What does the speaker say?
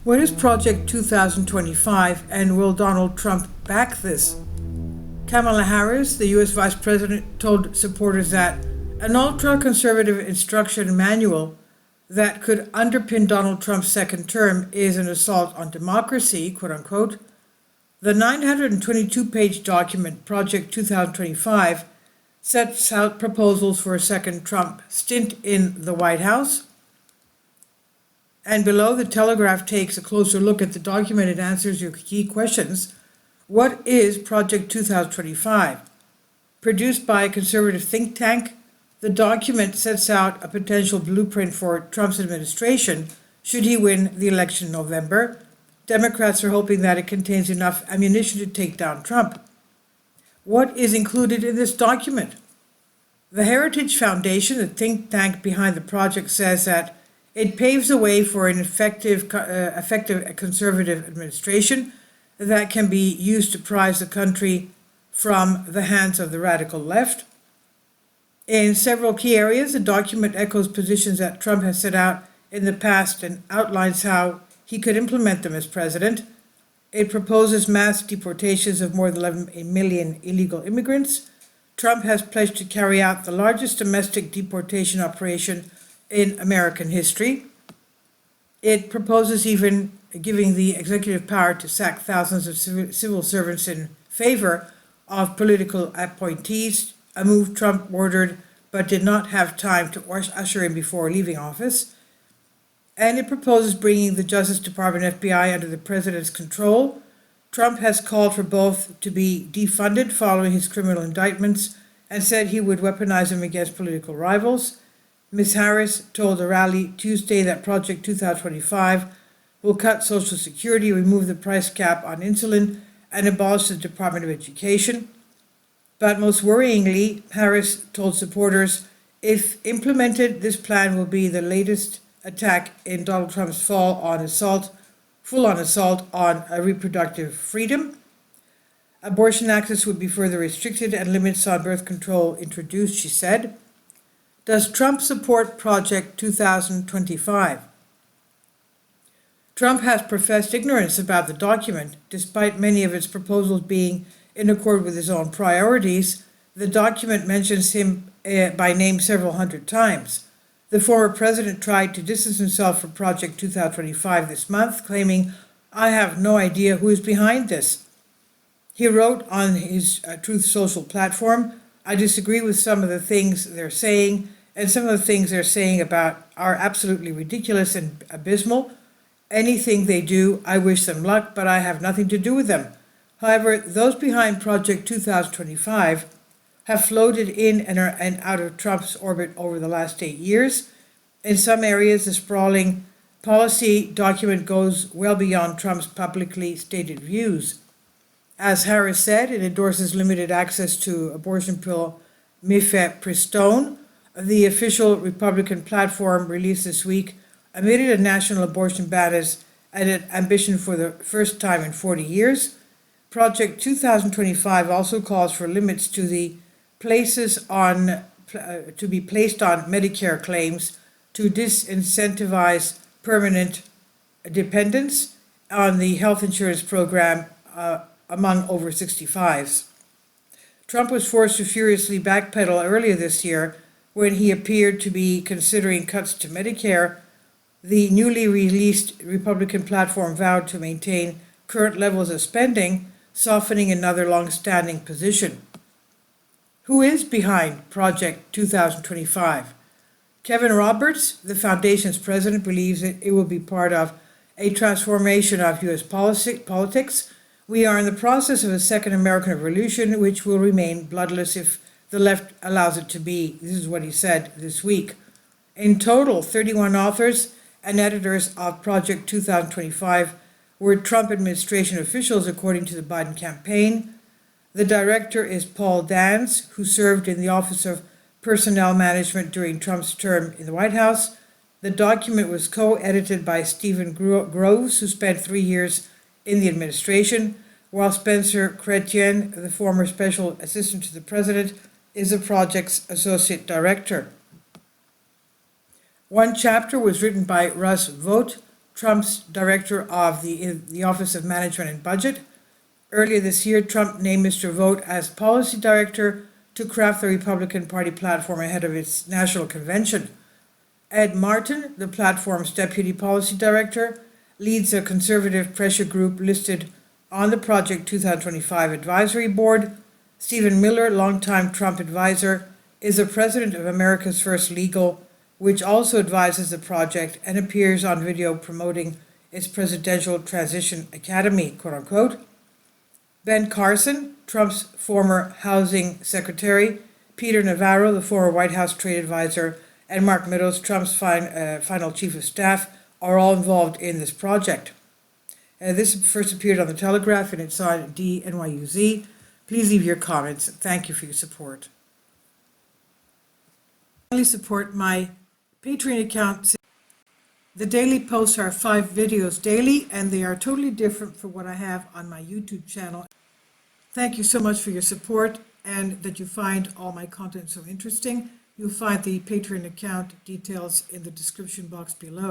What is Project 2025 and will Donald Trump back this? Kamala Harris, the U.S. Vice President, told supporters that an ultra-conservative instruction manual that could underpin Donald Trump's second term is an assault on democracy, quote unquote. The 922-page document, Project 2025, sets out proposals for a second Trump stint in the White House. And below, the Telegraph takes a closer look at the document and answers your key questions. What is Project 2025? Produced by a conservative think tank, the document sets out a potential blueprint for Trump's administration should he win the election in November. Democrats are hoping that it contains enough ammunition to take down Trump. What is included in this document? The Heritage Foundation, the think tank behind the project, says that it paves the way for an effective conservative administration that can be used to prise the country from the hands of the radical left. In several key areas, the document echoes positions that Trump has set out in the past and outlines how he could implement them as president. It proposes mass deportations of more than 11 million illegal immigrants. Trump has pledged to carry out the largest domestic deportation operation in American history. It proposes even giving the executive power to sack thousands of civil servants in favor of political appointees, a move Trump ordered but did not have time to usher in before leaving office. And it proposes bringing the Justice Department FBI under the president's control. Trump has called for both to be defunded following his criminal indictments and said he would weaponize them against political rivals. Ms. Harris told a rally Tuesday that Project 2025 will cut Social Security, remove the price cap on insulin, and abolish the Department of Education. But most worryingly, Harris told supporters, if implemented, this plan will be the latest attack in Donald Trump's full-on assault on reproductive freedom. Abortion access would be further restricted and limits on birth control introduced, she said. Does Trump support Project 2025? Trump has professed ignorance about the document. Despite many of its proposals being in accord with his own priorities, the document mentions him by name several hundred times. The former president tried to distance himself from Project 2025 this month, claiming, "I have no idea who is behind this." He wrote on his Truth Social platform, "I disagree with some of the things they're saying, and some of the things they're saying about are absolutely ridiculous and abysmal. Anything they do, I wish them luck, but I have nothing to do with them." However, those behind Project 2025 have floated in and out of Trump's orbit over the last 8 years. In some areas, the sprawling policy document goes well beyond Trump's publicly stated views. As Harris said, it endorses limited access to abortion pill mifepristone. The official Republican platform released this week admitted a national abortion ban as an ambition for the first time in 40 years. Project 2025 also calls for limits to the to be placed on Medicare claims to disincentivize permanent dependence on the health insurance program among over 65s. Trump was forced to furiously backpedal earlier this year when he appeared to be considering cuts to Medicare. The newly released Republican platform vowed to maintain current levels of spending, softening another long-standing position. Who is behind Project 2025? Kevin Roberts, the foundation's president, believes that it will be part of a transformation of U.S. politics. We are in the process of a second American Revolution, which will remain bloodless if the left allows it to be. This is what he said this week. In total, 31 authors and editors of Project 2025 were Trump administration officials, according to the Biden campaign. The director is Paul Dans, who served in the Office of Personnel Management during Trump's term in the White House. The document was co-edited by Stephen Groves, who spent 3 years in the administration, while Spencer Chrétien, the former special assistant to the president, is the project's associate director. One chapter was written by Russ Vogt, Trump's director of the Office of Management and Budget. Earlier this year, Trump named Mr. Vogt as policy director to craft the Republican Party platform ahead of its national convention. Ed Martin, the platform's deputy policy director, leads a conservative pressure group listed on the Project 2025 advisory board. Stephen Miller, longtime Trump advisor, is the president of America's First Legal, which also advises the project and appears on video promoting its presidential transition academy, quote unquote. Ben Carson, Trump's former housing secretary, Peter Navarro, the former White House trade advisor, and Mark Meadows, Trump's final chief of staff, are all involved in this project. This first appeared on the Telegraph and it's on DNYUZ. Please leave your comments. Thank you for your support. Finally, support my Patreon account. The daily posts are 5 videos daily, and they are totally different from what I have on my YouTube channel. Thank you so much for your support and that you find all my content so interesting. You'll find the Patreon account details in the description box below.